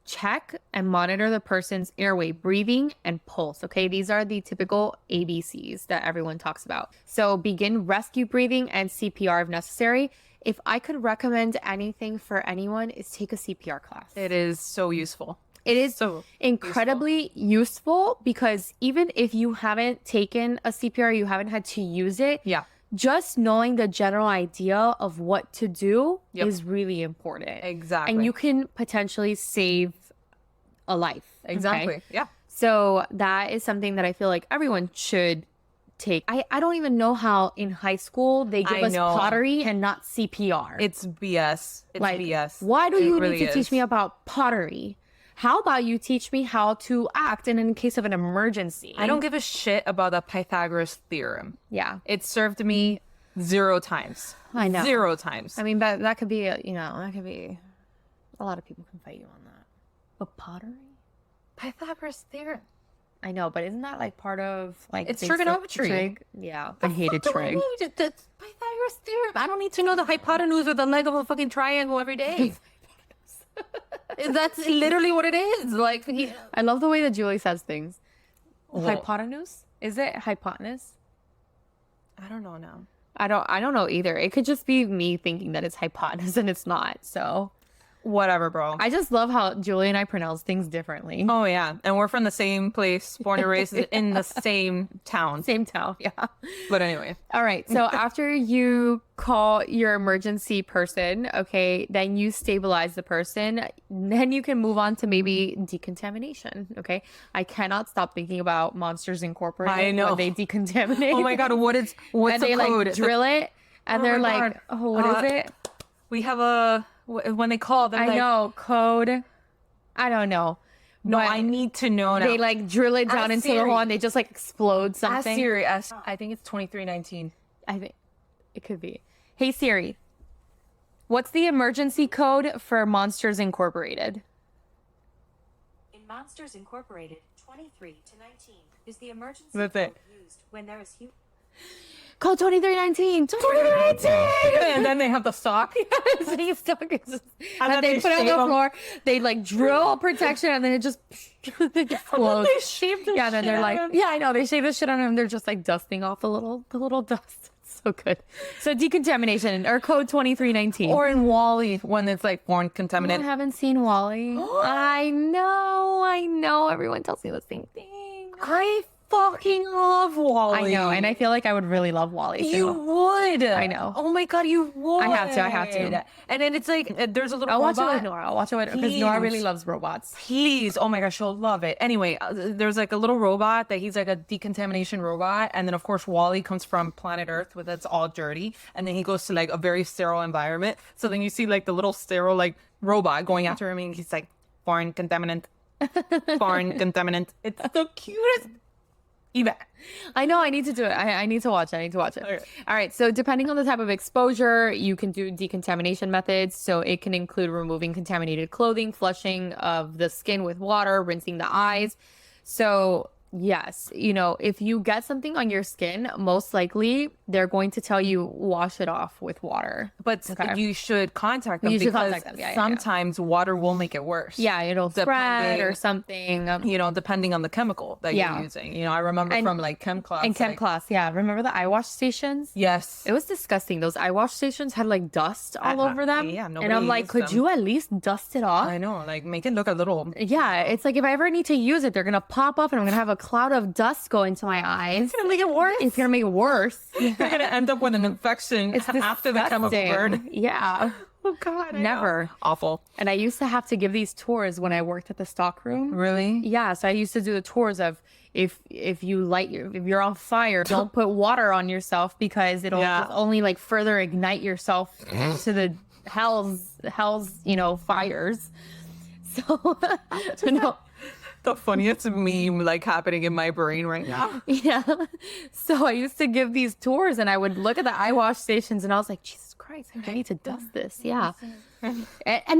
Check and monitor the person's airway, breathing, and pulse, okay? These are the typical ABCs that everyone talks about. So begin rescue breathing and CPR if necessary. If I could recommend anything for anyone, is take a CPR class. It is so useful. It is so incredibly useful because even if you haven't taken a CPR, you haven't had to use it. Yeah. Just knowing the general idea of what to do is really important. Exactly. And you can potentially save a life. Exactly. Okay? Yeah. So that is something that I feel like everyone should take. I don't even know how in high school they give I us know. pottery and not CPR. It's BS. It's like, BS. why do It you really need to teach is. me about pottery? How about you teach me how to act in case of an emergency? I don't give a shit about the Pythagoras theorem. Yeah. It served me 0 times. I know. 0 times. I mean, that could be, that could be, a lot of people can fight you on that. But pottery? Pythagoras theorem. I know, but isn't that like part of like It's basic trigonometry. trig? Yeah, I hated Do I trig. need the Pythagoras theorem. I don't need to know the hypotenuse or the leg of a fucking triangle every day. That's literally what it is. Like, I love the way that Julie says things. Well- Hypotenuse? Is it hypotenuse? I don't know now. I don't know either. It could just be me thinking that it's hypotenuse and it's not. So Whatever, bro. I just love how Julie and I pronounce things differently. Oh yeah, and we're from the same place, born and raised in the same town. Same town, yeah. But anyway, All right. So after you call your emergency person, okay, then you stabilize the person. Then you can move on to maybe decontamination. Okay. I cannot stop thinking about Monsters Incorporated. I know. When they decontaminate. oh my god, what's and the they code? like drill it, and Oh they're my like, God. "Oh, what is it?" We have when they call them. I like, know code. I don't know. No, But I need to know now. they like drill it down Ask into the hole Siri. and they just like explode Ask something. Siri. I think it's 2319. I think it could be. Hey Siri, what's the emergency code for Monsters Incorporated? In Monsters Incorporated, 23 to 19 is the emergency That's it. code used when there is Code 2319. 2319. And then they have the sock. He's stuck. It's just- And then and they they put it on shave the 'em. floor. They like drill protection and then it just explodes. They shave the Yeah, then they're shit like, out of 'em. yeah, I know. They shave the shit on them. They're just like dusting off the little dust. It's so good. So decontamination or code 2319. Or in Wally when it's like foreign I contaminant. haven't seen Wally. I know. Everyone tells me the same thing. I fucking love Wally. I know, and I feel like I would really love Wally too. You would. I know. Oh my god, you would. I have to. And then it's like there's a little I'll watch it robot. with Nora. I'll watch it with her because Nora Please. really loves robots. Please. Oh my gosh, she'll love it. Anyway, there's like a little robot that he's like a decontamination robot. And then, of course, Wally comes from planet Earth where it's all dirty. And then he goes to like a very sterile environment. So then you see like the little sterile like robot going after him. And he's like, foreign contaminant. Foreign contaminant. It's the cutest. Even. I know. I need to do it. I need to watch it. Okay. All right. So depending on the type of exposure, you can do decontamination methods. So it can include removing contaminated clothing, flushing of the skin with water, rinsing the eyes. So yes, if you get something on your skin, most likely they're going to tell you wash it off with water. But Okay. you should contact them You should because contact them. Yeah, yeah, yeah. sometimes water will make it worse. Yeah, it'll spread Depending- or something. Depending on the chemical that Yeah. you're using. I remember And- from like chem class. In chem like, class, yeah. Remember the eye wash stations? Yes. It was disgusting. Those eye wash stations had like dust all over them. yeah, and nobody I'm like, used could them. you at least dust it off? I know, like make it look a little. Yeah, it's like if I ever need to use it, they're gonna pop up and I'm gonna have a cloud of dust go into my eyes. It's gonna make it worse. It's gonna make it worse. You're gonna end up with an infection It's after the chemical disgusting. burn. Yeah. Oh God, I know. Never. Awful. And I used to have to give these tours when I worked at the stock room. Really? Yeah, so I used to do the tours of if you're on fire, don't put water on yourself because it'll Yeah. just only like further ignite yourself to the hell's fires. So no, The funniest meme like happening in my brain right now. yeah. So I used to give these tours and I would look at the eye wash stations and I was like, Jesus Christ, I need to dust this. Yeah. And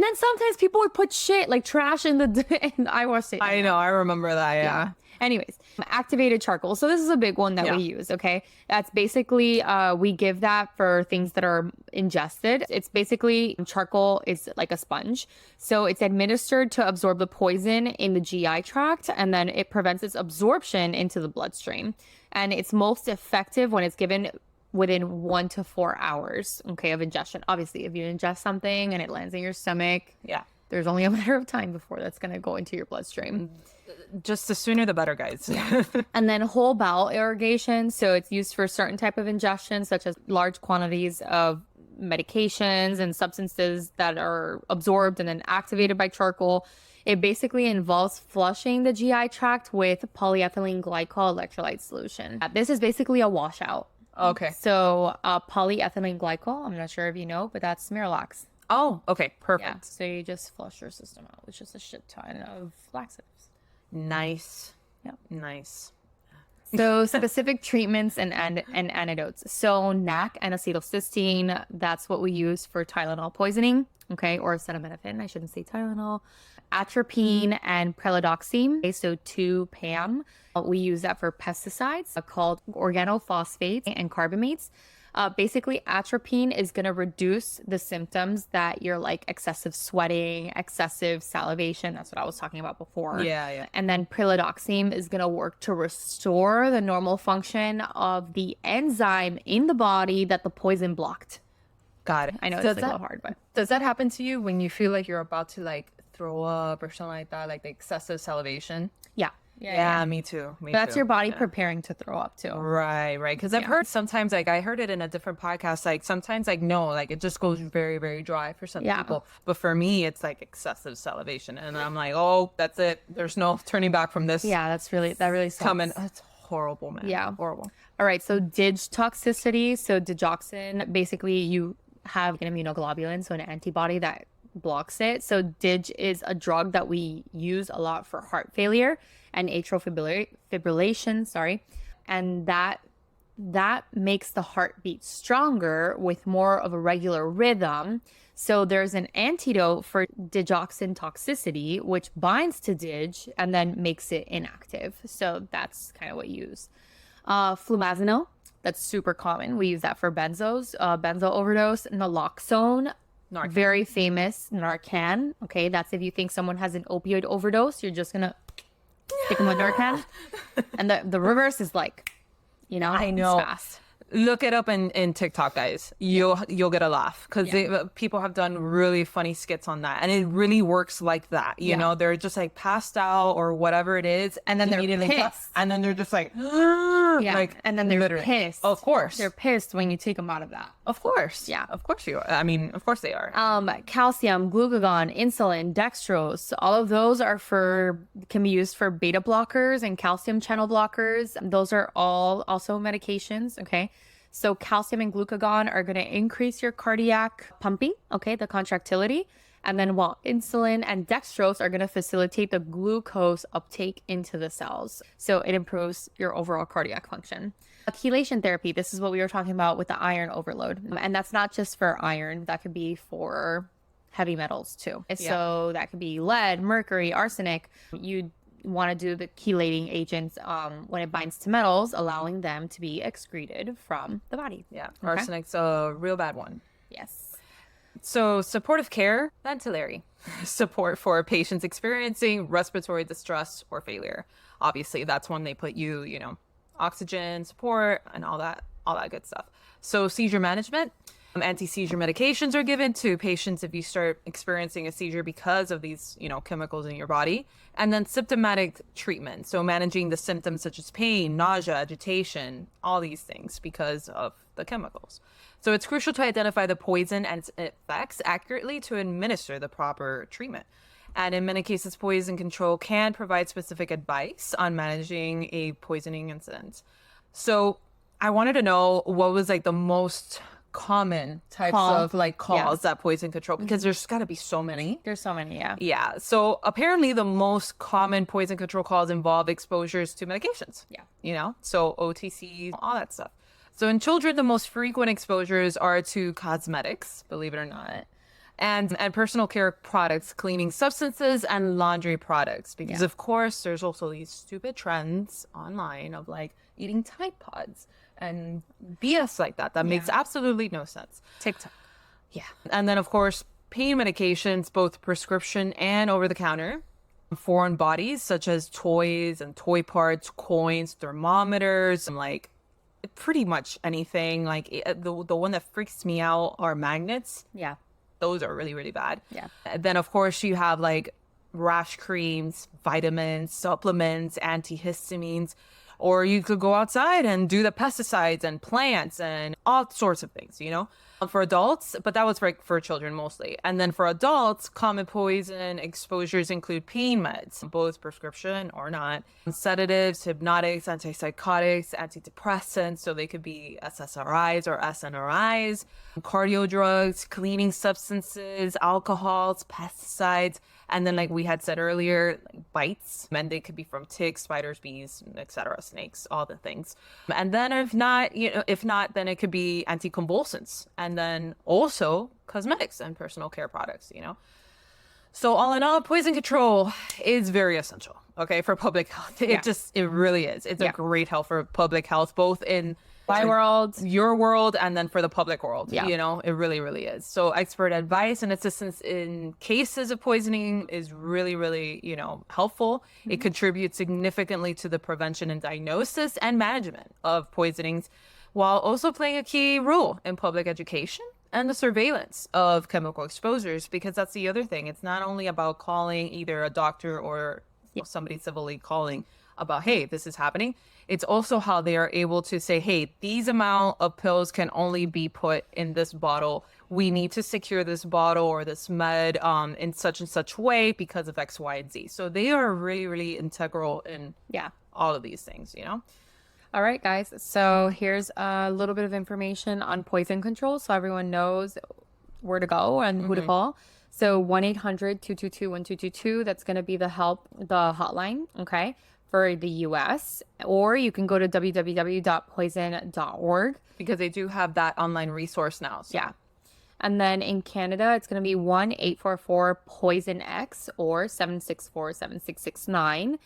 then sometimes people would put shit like trash in the eye wash station. I know, I remember that. Yeah. Anyways, activated charcoal. So this is a big one that we use, okay? That's basically, we give that for things that are ingested. It's basically charcoal is like a sponge. So it's administered to absorb the poison in the GI tract, and then it prevents its absorption into the bloodstream. And it's most effective when it's given within 1 to 4 hours, okay, of ingestion. Obviously, if you ingest something and it lands in your stomach, Yeah. there's only a matter of time before that's going to go into your bloodstream. Just the sooner the better, guys. And then whole bowel irrigation. So it's used for certain type of ingestion, such as large quantities of medications and substances that are absorbed and then activated by charcoal. It basically involves flushing the GI tract with polyethylene glycol electrolyte solution. This is basically a washout. Okay. So polyethylene glycol, I'm not sure if you know, but that's Miralax. Oh, okay. Perfect. Yeah. So you just flush your system out with just a shit ton of laxatives. Nice. Yeah. Nice. So specific treatments and antidotes. So NAC and acetylcysteine, that's what we use for Tylenol poisoning, okay, or acetaminophen. I shouldn't say Tylenol. Atropine and prelidoxime, okay, so 2-PAM. We use that for pesticides called organophosphates and carbamates. Basically, atropine is going to reduce the symptoms that you're like excessive sweating, excessive salivation. That's what I was talking about before. Yeah. And then prelidoxime is going to work to restore the normal function of the enzyme in the body that the poison blocked. Got it. I know Does it's like a little hard, but Does that happen to you when you feel like you're about to like throw up or something like that, like the excessive salivation? yeah. Yeah, me too. But that's your body preparing to throw up too. Right. Because I've heard sometimes, like I heard it in a different podcast, like sometimes like no, like it just goes very, very dry for some people. But for me, it's like excessive salivation. And I'm like, oh, that's it. There's no turning back from this. Yeah, that really sucks. Coming. It's horrible, man. Yeah. Horrible. All right, so dig toxicity. So digoxin, basically you have an immunoglobulin, so an antibody that blocks it. So dig is a drug that we use a lot for heart failure and atrial fibrillation, and that makes the heartbeat stronger with more of a regular rhythm. So there's an antidote for digoxin toxicity, which binds to dig and then makes it inactive. So that's kind of what you use. Flumazenil, that's super common. We use that for benzos, benzo overdose. Naloxone, Narcan. Very famous. Narcan, okay, that's if you think someone has an opioid overdose, you're just gonna stick them with Narcan. And the reverse is like, I know. it's fast. Look it up in TikTok, guys. You'll get a laugh because people have done really funny skits on that, and it really works like that. You know, they're just like passed out or whatever it is, And then they're immediately pissed. and then they're just like, Yeah, like, and then they're literally. pissed. Of course, They're pissed when you take them out of that. of course, Yeah. of course you are. I mean, of course they are. Calcium, glucagon, insulin, dextrose, all of those can be used for beta blockers and calcium channel blockers. Those are all also medications, okay? So calcium and glucagon are going to increase your cardiac pumping, okay, the contractility. And then while insulin and dextrose are going to facilitate the glucose uptake into the cells. So it improves your overall cardiac function. Chelation therapy, this is what we were talking about with the iron overload. And that's not just for iron, that could be for heavy metals too. So that could be lead, mercury, arsenic. You want to do the chelating agents when it binds to metals, allowing them to be excreted from the body. Yeah, arsenic's a real bad one. Yes. So supportive care, ventilatory support for patients experiencing respiratory distress or failure. Obviously, that's when they put you, oxygen support and all that good stuff. So seizure management, anti-seizure medications are given to patients if you start experiencing a seizure because of these, chemicals in your body. And then symptomatic treatment. So managing the symptoms such as pain, nausea, agitation, all these things because of the chemicals. So it's crucial to identify the poison and its effects accurately to administer the proper treatment. And in many cases, poison control can provide specific advice on managing a poisoning incident. So I wanted to know what was like the most common types of like calls that poison control, because there's got to be so many. There's so many, yeah. Yeah. So apparently the most common poison control calls involve exposures to medications. Yeah. So OTC, all that stuff. So in children, the most frequent exposures are to cosmetics, believe it or not, and personal care products, cleaning substances, and laundry products. Because of course, there's also these stupid trends online of like eating Tide Pods and BS like that makes absolutely no sense. TikTok. Yeah. And then, of course, pain medications, both prescription and over-the-counter. Foreign bodies, such as toys and toy parts, coins, thermometers, and like pretty much anything. Like the one that freaks me out are magnets. Yeah. Those are really, really bad. Yeah. And then, of course, you have like rash creams, vitamins, supplements, antihistamines. Or you could go outside and do the pesticides and plants and all sorts of things, for adults, but that was for children mostly. And then for adults, common poison exposures include pain meds, both prescription or not, sedatives, hypnotics, antipsychotics, antidepressants, so they could be SSRIs or SNRIs, cardio drugs, cleaning substances, alcohols, pesticides, and then like we had said earlier, like bites, and they could be from ticks, spiders, bees, etc., snakes, all the things. And then if not, then it could be anticonvulsants, and then also cosmetics and personal care products, So all in all, poison control is very essential, okay, for public health. It really is. It's a great help for public health, both in My world, your world, and then for the public world. Yeah. It really, really is. So expert advice and assistance in cases of poisoning is really, really, helpful. It contributes significantly to the prevention and diagnosis and management of poisonings, while also playing a key role in public education and the surveillance of chemical exposures, because that's the other thing. It's not only about calling either a doctor or somebody civilly calling about, hey, this is happening. It's also how they are able to say, hey, these amount of pills can only be put in this bottle. We need to secure this bottle or this med in such and such way because of X, Y, and Z. So they are really, really integral in all of these things, All right, guys. So here's a little bit of information on poison control so everyone knows where to go and who to call. So 1-800-222-1222. That's going to be the hotline, okay, for the U.S. Or you can go to www.poison.org. Because they do have that online resource now. So. Yeah. And then in Canada, it's going to be 1-844-POISON-X or 764-7669.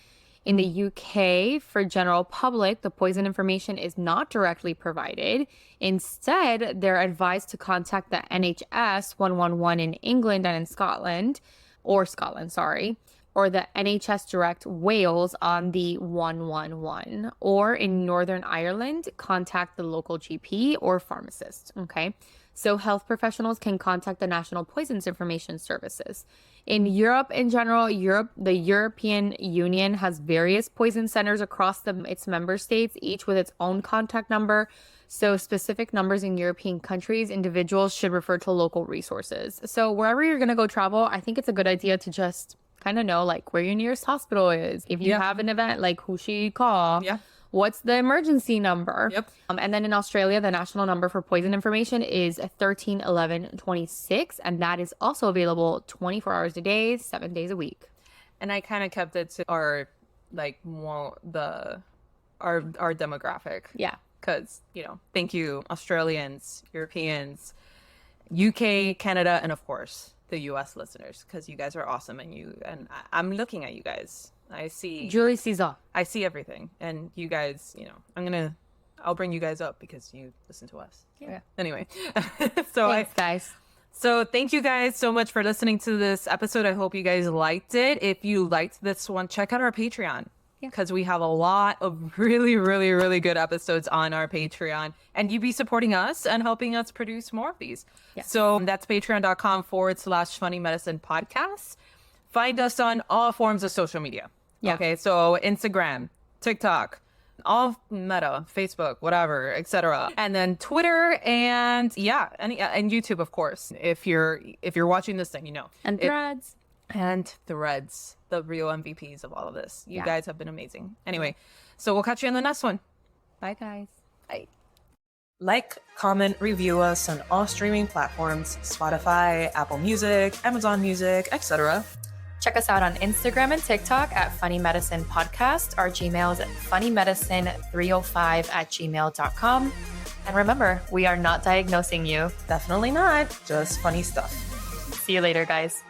In the UK, for general public, the poison information is not directly provided. Instead, they're advised to contact the NHS 111 in England and in Scotland, or the NHS Direct Wales on the 111. Or in Northern Ireland, contact the local GP or pharmacist, okay? So health professionals can contact the National Poisons Information Services. In Europe in general, the European Union has various poison centers across its member states, each with its own contact number. So specific numbers in European countries, individuals should refer to local resources. So wherever you're going to go travel, I think it's a good idea to just kind of know like where your nearest hospital is. If you have an event, like who should you call? Yeah. What's the emergency number? Yep. And then in Australia, the national number for poison information is 131126, and that is also available 24 hours a day, 7 days a week. And I kind of kept it to our demographic. Yeah. Because, thank you, Australians, Europeans, UK, Canada, and of course, the US listeners, because you guys are awesome. And I'm looking at you guys. I see Julie Caesar. I see everything. And you guys, I'll bring you guys up because you listen to us. Yeah. Anyway. Thanks, guys. So thank you guys so much for listening to this episode. I hope you guys liked it. If you liked this one, check out our Patreon. Because we have a lot of really, really, really good episodes on our Patreon. And you be supporting us and helping us produce more of these. Yeah. So that's patreon.com/Funny Medicine Podcast. Find us on all forms of social media. Yeah. Okay, so Instagram, TikTok, all Meta, Facebook, whatever, etc. And then Twitter and and YouTube, of course. If you're watching this thing, And Threads. And Threads, the real MVPs of all of this. You guys have been amazing. Anyway, so we'll catch you in the next one. Bye, guys. Bye. Like, comment, review us on all streaming platforms, Spotify, Apple Music, Amazon Music, etc. Check us out on Instagram and TikTok at Funny Medicine Podcast. Our Gmail is at funnymedicine305@gmail.com. And remember, we are not diagnosing you. Definitely not. Just funny stuff. See you later, guys.